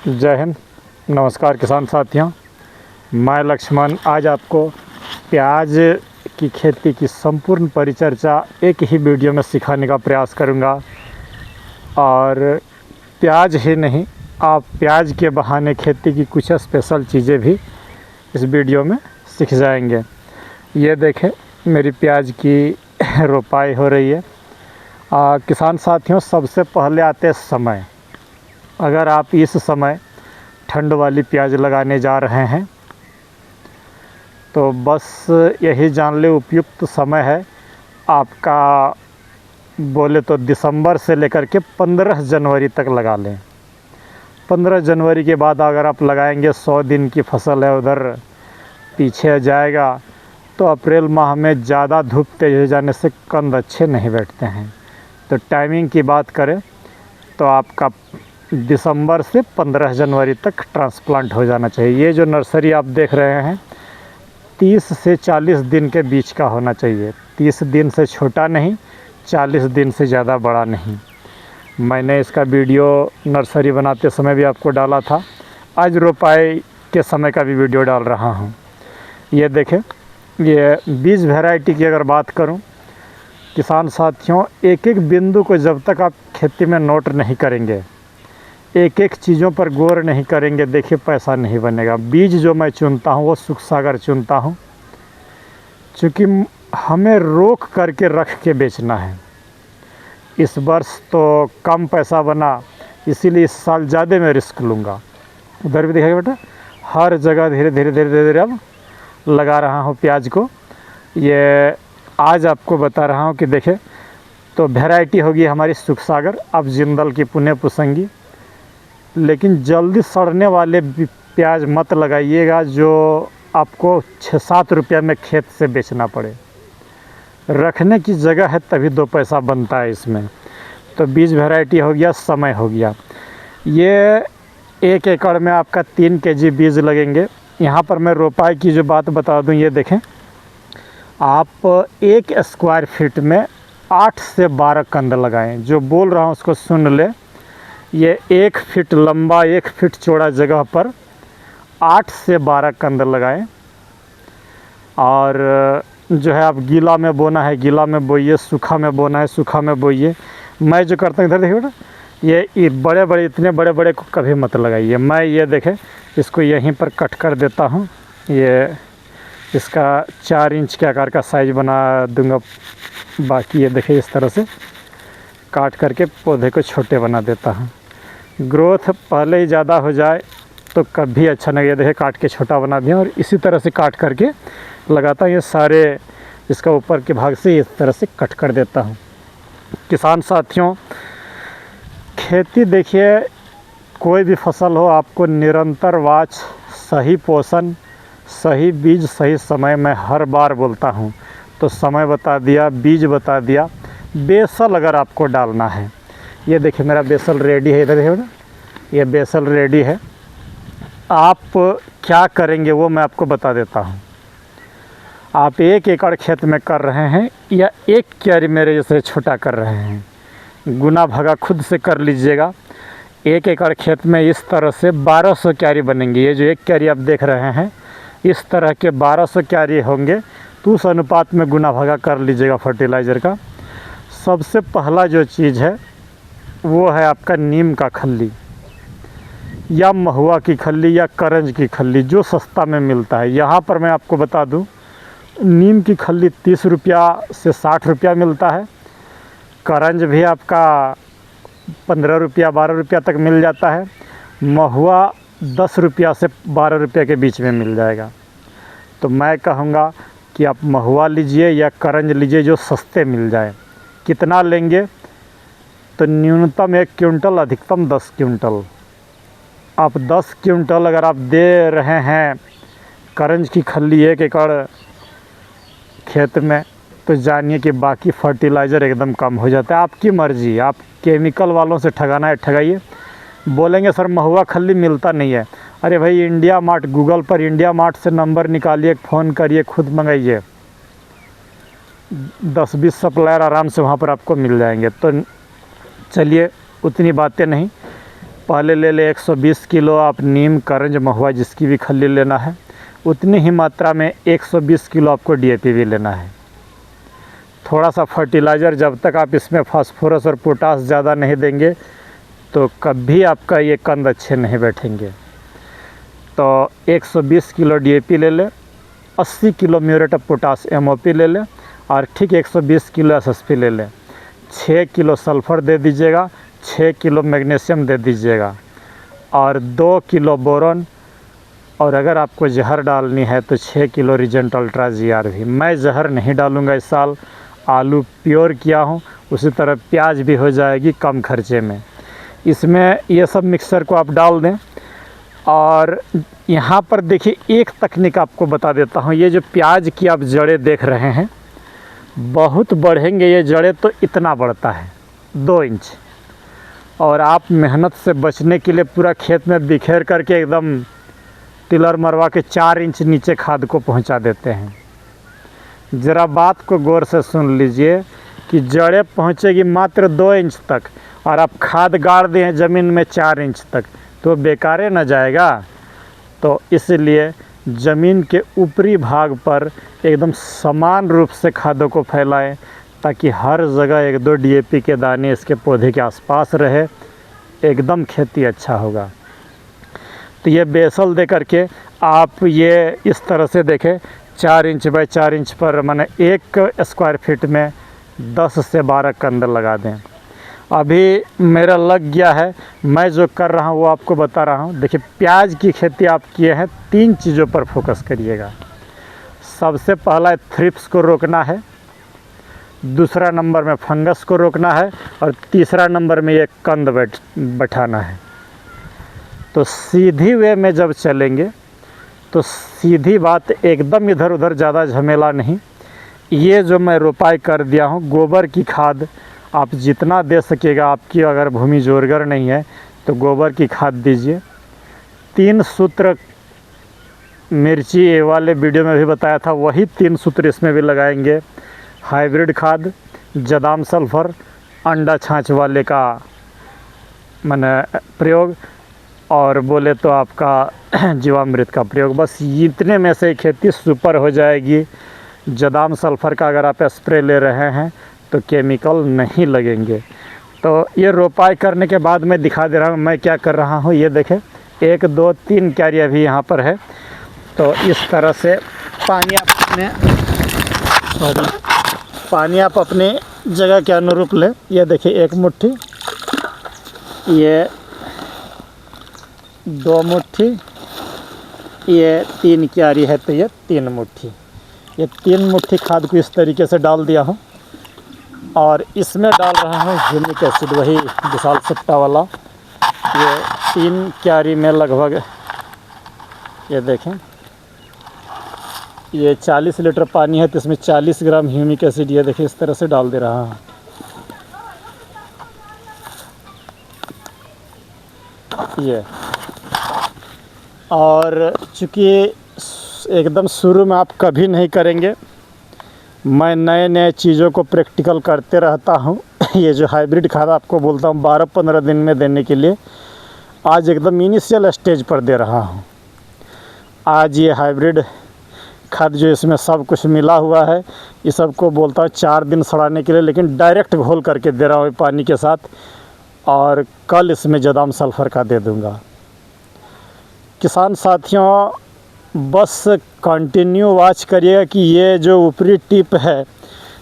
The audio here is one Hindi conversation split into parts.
जय हिंद। नमस्कार किसान साथियों, मैं लक्ष्मण आज आपको प्याज की खेती की संपूर्ण परिचर्चा एक ही वीडियो में सिखाने का प्रयास करूंगा। और प्याज ही नहीं, आप प्याज के बहाने खेती की कुछ स्पेशल चीज़ें भी इस वीडियो में सीख जाएंगे। ये देखें, मेरी प्याज की रोपाई हो रही है। किसान साथियों, सबसे पहले आते हैं समय। अगर आप इस समय ठंड वाली प्याज लगाने जा रहे हैं तो बस यही जान ले उपयुक्त समय है आपका। बोले तो दिसंबर से लेकर के 15 जनवरी तक लगा लें। 15 जनवरी के बाद अगर आप लगाएंगे 100 दिन की फसल है, उधर पीछे जाएगा तो अप्रैल माह में ज़्यादा धूप तेज हो जाने से कंद अच्छे नहीं बैठते हैं। तो टाइमिंग की बात करें तो आपका दिसंबर से 15 जनवरी तक ट्रांसप्लांट हो जाना चाहिए। ये जो नर्सरी आप देख रहे हैं 30 से 40 दिन के बीच का होना चाहिए। 30 दिन से छोटा नहीं, 40 दिन से ज़्यादा बड़ा नहीं। मैंने इसका वीडियो नर्सरी बनाते समय भी आपको डाला था, आज रोपाई के समय का भी वीडियो डाल रहा हूँ। ये देखें, ये बीज वैरायटी की अगर बात करूँ किसान साथियों, एक एक बिंदु को जब तक आप खेती में नोट नहीं करेंगे, एक एक चीज़ों पर गौर नहीं करेंगे, देखिए पैसा नहीं बनेगा। बीज जो मैं चुनता हूँ वो सुख सागर चुनता हूँ, क्योंकि हमें रोक करके रख के बेचना है। इस वर्ष तो कम पैसा बना, इसीलिए इस साल ज़्यादा मैं रिस्क लूँगा। उधर भी देखिएगा बेटा, हर जगह धीरे धीरे अब लगा रहा हूँ प्याज को। ये आज आपको बता रहा हूँ कि देखें, तो वैरायटी होगी हमारी सुख सागर, अब जिंदल की पुणे पुसंगी। लेकिन जल्दी सड़ने वाले प्याज मत लगाइएगा जो आपको 6-7 रुपये में खेत से बेचना पड़े। रखने की जगह है तभी 2 पैसा बनता है इसमें। तो बीज वैरायटी हो गया, समय हो गया। ये 1 एकड़ में आपका 3 केजी बीज लगेंगे। यहाँ पर मैं रोपाई की जो बात बता दूँ, ये देखें, आप 1 स्क्वायर फीट में 8 से 12 कंद लगाएं। जो बोल रहा हूँ उसको सुन ले। ये 1 फीट लंबा 1 फीट चौड़ा जगह पर 8 से 12 कंद लगाएं। और जो है आप गीला में बोना है गीला में बोइए, सूखा में बोना है सूखा में बोइए। मैं जो करता हूँ, इधर देखिए बेटा, ये बड़े बड़े इतने बड़े बड़े को कभी मत लगाइए। मैं ये देखें, इसको यहीं पर कट कर देता हूँ। ये इसका 4 इंच के आकार का साइज बना दूंगा। बाकी ये देखिए, इस तरह से काट करके पौधे को छोटे बना देता हूँ। ग्रोथ पहले ही ज़्यादा हो जाए तो कभी अच्छा नहीं। ये देखिए, काट के छोटा बना दिया और इसी तरह से काट करके लगाता हूँ। ये सारे इसका ऊपर के भाग से इस तरह से कट कर देता हूँ। किसान साथियों, खेती देखिए, कोई भी फसल हो, आपको निरंतर वाच, सही पोषण, सही बीज, सही समय, मैं हर बार बोलता हूँ। तो समय बता दिया, बीज बता दिया, बेसल अगर आपको डालना है। ये देखिए, मेरा बेसल रेडी है। इधर देखिए ना, ये बेसल रेडी है। आप क्या करेंगे वो मैं आपको बता देता हूँ। आप 1 एकड़ खेत में कर रहे हैं या 1 क्यारी मेरे जैसे छोटा कर रहे हैं, गुना भगा खुद से कर लीजिएगा। 1 एकड़ खेत में इस तरह से 1200 क्यारी बनेंगे। ये जो 1 क्यारी आप देख रहे हैं, इस तरह के 1200 क्यारी होंगे। तो उस अनुपात में गुना भगा कर लीजिएगा फर्टिलाइज़र का। सबसे पहला जो चीज़ है वो है आपका नीम का खल्ली, या महुआ की खल्ली, या करंज की खल्ली, जो सस्ता में मिलता है। यहाँ पर मैं आपको बता दूँ, नीम की खल्ली 30 रुपया से 60 रुपया मिलता है। करंज भी आपका 15 रुपया 12 रुपया तक मिल जाता है। महुआ 10 रुपया से 12 रुपये के बीच में मिल जाएगा। तो मैं कहूँगा कि आप महुआ लीजिए या करंज लीजिए जो सस्ते मिल जाए। कितना लेंगे? तो न्यूनतम 1 क्विंटल, अधिकतम 10 क्विंटल। आप 10 क्विंटल अगर आप दे रहे हैं करंज की खल्ली 1 एकड़ खेत में, तो जानिए कि बाकी फर्टिलाइज़र एकदम कम हो जाता है। आपकी मर्ज़ी, आप केमिकल वालों से ठगाना है ठगाइए। बोलेंगे सर महुआ खल्ली मिलता नहीं है। अरे भाई, इंडिया मार्ट, गूगल पर इंडिया मार्ट से नंबर निकालिए, फ़ोन करिए, खुद मंगाइए। 10-20 सप्लायर आराम से वहाँ पर आपको मिल जाएंगे। तो चलिए, उतनी बातें नहीं, पहले ले ले 120 किलो आप नीम, करंज, महुआ जिसकी भी खल्ली लेना है, उतनी ही मात्रा में 120 किलो आपको डीएपी भी लेना है। थोड़ा सा फर्टिलाइज़र जब तक आप इसमें फास्फोरस और पोटास ज़्यादा नहीं देंगे तो कभी आपका ये कंद अच्छे नहीं बैठेंगे। तो 120 किलो डीएपी ले लें, 80 kilo muriate of potash MOP ले लें और ठीक 120 किलो एसएसपी ले लें। 6 किलो सल्फ़र दे दीजिएगा, 6 किलो मैग्नीशियम दे दीजिएगा और 2 किलो बोरॉन, और अगर आपको जहर डालनी है तो 6 किलो रीजेंट अल्ट्रा जीआर भी। मैं जहर नहीं डालूँगा इस साल, आलू प्योर किया हूँ, उसी तरह प्याज भी हो जाएगी कम खर्चे में। इसमें ये सब मिक्सर को आप डाल दें। और यहाँ पर देखिए एक तकनीक आपको बता देता हूँ। ये जो प्याज की आप जड़ें देख रहे हैं, बहुत बढ़ेंगे ये जड़ें तो इतना बढ़ता है 2 इंच, और आप मेहनत से बचने के लिए पूरा खेत में बिखेर करके एकदम टिलर मरवा के 4 इंच नीचे खाद को पहुँचा देते हैं। ज़रा बात को गौर से सुन लीजिए कि जड़ें पहुँचेगी मात्र 2 इंच तक और आप खाद गाड़ दें ज़मीन में 4 इंच तक, तो बेकारे न जाएगा। तो इसलिए ज़मीन के ऊपरी भाग पर एकदम समान रूप से खादों को फैलाएं ताकि हर जगह 1-2 डीएपी के दाने इसके पौधे के आसपास रहे, एकदम खेती अच्छा होगा। तो ये बेसल दे करके आप ये इस तरह से देखें, 4 इंच बाय 4 इंच पर माने 1 स्क्वायर फीट में 10 से 12 कंद लगा दें। अभी मेरा लग गया है, मैं जो कर रहा हूँ वो आपको बता रहा हूँ। देखिए प्याज की खेती आप किए हैं, 3 चीज़ों पर फोकस करिएगा। सबसे पहला थ्रिप्स को रोकना है, दूसरा नंबर में फंगस को रोकना है और तीसरा नंबर में ये कंद बैठाना है। तो सीधी वे में जब चलेंगे तो सीधी बात, एकदम इधर उधर ज़्यादा झमेला नहीं। ये जो मैं रोपाई कर दिया हूँ, गोबर की खाद आप जितना दे सकेगा, आपकी अगर भूमि जोरगर नहीं है तो गोबर की खाद दीजिए। 3 सूत्र मिर्ची वाले वीडियो में भी बताया था, वही 3 सूत्र इसमें भी लगाएंगे। हाइब्रिड खाद, जदाम सल्फ़र, अंडा छाछ वाले का माने प्रयोग, और बोले तो आपका जीवामृत का प्रयोग। बस इतने में से खेती सुपर हो जाएगी। जदाम सल्फ़र का अगर आप स्प्रे ले रहे हैं तो केमिकल नहीं लगेंगे। तो ये रोपाई करने के बाद मैं दिखा दे रहा हूँ मैं क्या कर रहा हूँ। ये देखें 1 2 3 क्यारी अभी यहाँ पर है। तो इस तरह से पानी आप अपने जगह के अनुरूप लें। ये देखिए 1 मुट्ठी, ये 2 मुट्ठी, ये 3 क्यारी है तो ये 3 मुट्ठी। ये 3 मुट्ठी खाद को इस तरीके से डाल दिया हूँ और इसमें डाल रहा हूँ ह्यूमिक एसिड, वही विशाल सट्टा वाला। ये 3 क्यारी में लगभग, ये देखें ये 40 लीटर पानी है तो इसमें 40 ग्राम ह्यूमिक एसिड ये देखिए इस तरह से डाल दे रहा हूँ। ये और चूँकि एकदम शुरू में आप कभी नहीं करेंगे, मैं नए चीज़ों को प्रैक्टिकल करते रहता हूँ। ये जो हाइब्रिड खाद आपको बोलता हूँ 12-15 दिन में देने के लिए, आज एकदम इनिशियल स्टेज पर दे रहा हूँ। आज ये हाइब्रिड खाद जो इसमें सब कुछ मिला हुआ है, ये सबको बोलता हूँ 4 दिन सड़ाने के लिए, लेकिन डायरेक्ट घोल करके दे रहा हूँ पानी के साथ। और कल इसमें जदाम सल्फ़र का दे दूँगा। किसान साथियों बस कंटिन्यू वॉच करिएगा कि ये जो ऊपरी टिप है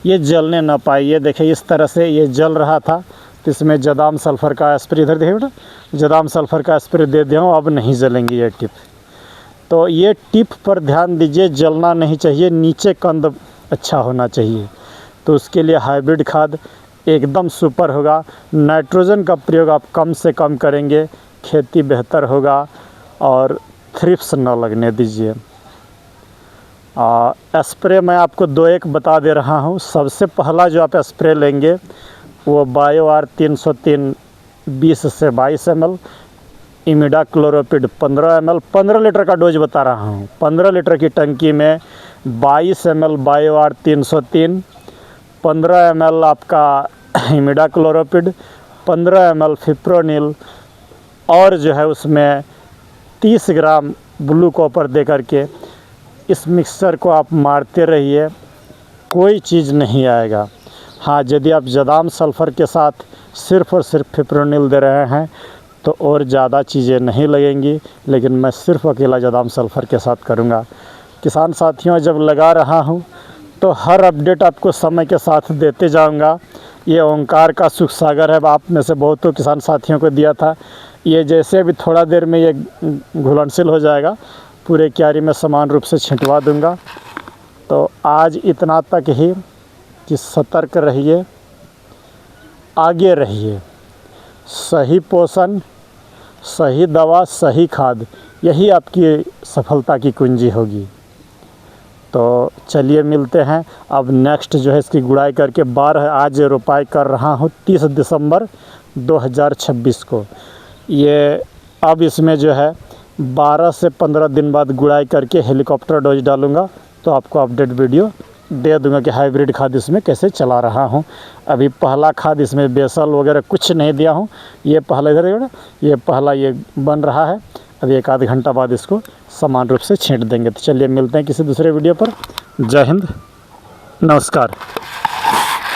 ये जलने ना पाए। ये देखिए इस तरह से ये जल रहा था तो इसमें जदाम सल्फ़र का स्प्रे, इधर देखिए बेटा, जदाम सल्फ़र का स्प्रे दे दिया हूँ, अब नहीं जलेंगी ये टिप। तो ये टिप पर ध्यान दीजिए, जलना नहीं चाहिए, नीचे कंद अच्छा होना चाहिए। तो उसके लिए हाइब्रिड खाद एकदम सुपर होगा। नाइट्रोजन का प्रयोग आप कम से कम करेंगे, खेती बेहतर होगा और थ्रिप्स न लगने दीजिए। स्प्रे मैं आपको 2-1 बता दे रहा हूँ। सबसे पहला जो आप स्प्रे लेंगे वो बायो-आर 303 20 से 22 ml, इमिडाक्लोरोपिड 15 ml, 15 लीटर का डोज बता रहा हूँ। 15 लीटर की टंकी में 22 ml बायो-आर 303, 15 ml आपका इमिडाक्लोरोपिड, 15 ml फिप्रोनिल, और जो है उसमें 30 ग्राम ब्लू कॉपर दे करके इस मिक्सचर को आप मारते रहिए, कोई चीज़ नहीं आएगा। हाँ, यदि आप जदाम सल्फ़र के साथ सिर्फ़ और सिर्फ फिप्रोनिल दे रहे हैं तो और ज़्यादा चीज़ें नहीं लगेंगी, लेकिन मैं सिर्फ़ अकेला जदाम सल्फ़र के साथ करूँगा। किसान साथियों, जब लगा रहा हूँ तो हर अपडेट आपको समय के साथ देते जाऊँगा। ये ओंकार का सुख सागर है, आप में से बहुतों किसान साथियों को दिया था। ये जैसे भी थोड़ा देर में ये घुलनशील हो जाएगा, पूरे क्यारी में समान रूप से छिंटवा दूँगा। तो आज इतना तक ही कि सतर्क रहिए, आगे रहिए। सही पोषण, सही दवा, सही खाद, यही आपकी सफलता की कुंजी होगी। तो चलिए मिलते हैं। अब नेक्स्ट जो है इसकी गुड़ाई करके 12 आज रोपाई कर रहा हूँ 30 दिसंबर 2026 को। ये अब इसमें जो है 12 से 15 दिन बाद गुड़ाई करके हेलीकॉप्टर डोज डालूँगा, तो आपको अपडेट वीडियो दे दूँगा कि हाइब्रिड खाद इसमें कैसे चला रहा हूँ। अभी पहला खाद इसमें बेसल वगैरह कुछ नहीं दिया हूँ। ये पहला इधर ये पहला ये बन रहा है। अभी 1 आध घंटा बाद इसको समान रूप से छींट देंगे। तो चलिए मिलते हैं किसी दूसरे वीडियो पर। जय हिंद, नमस्कार।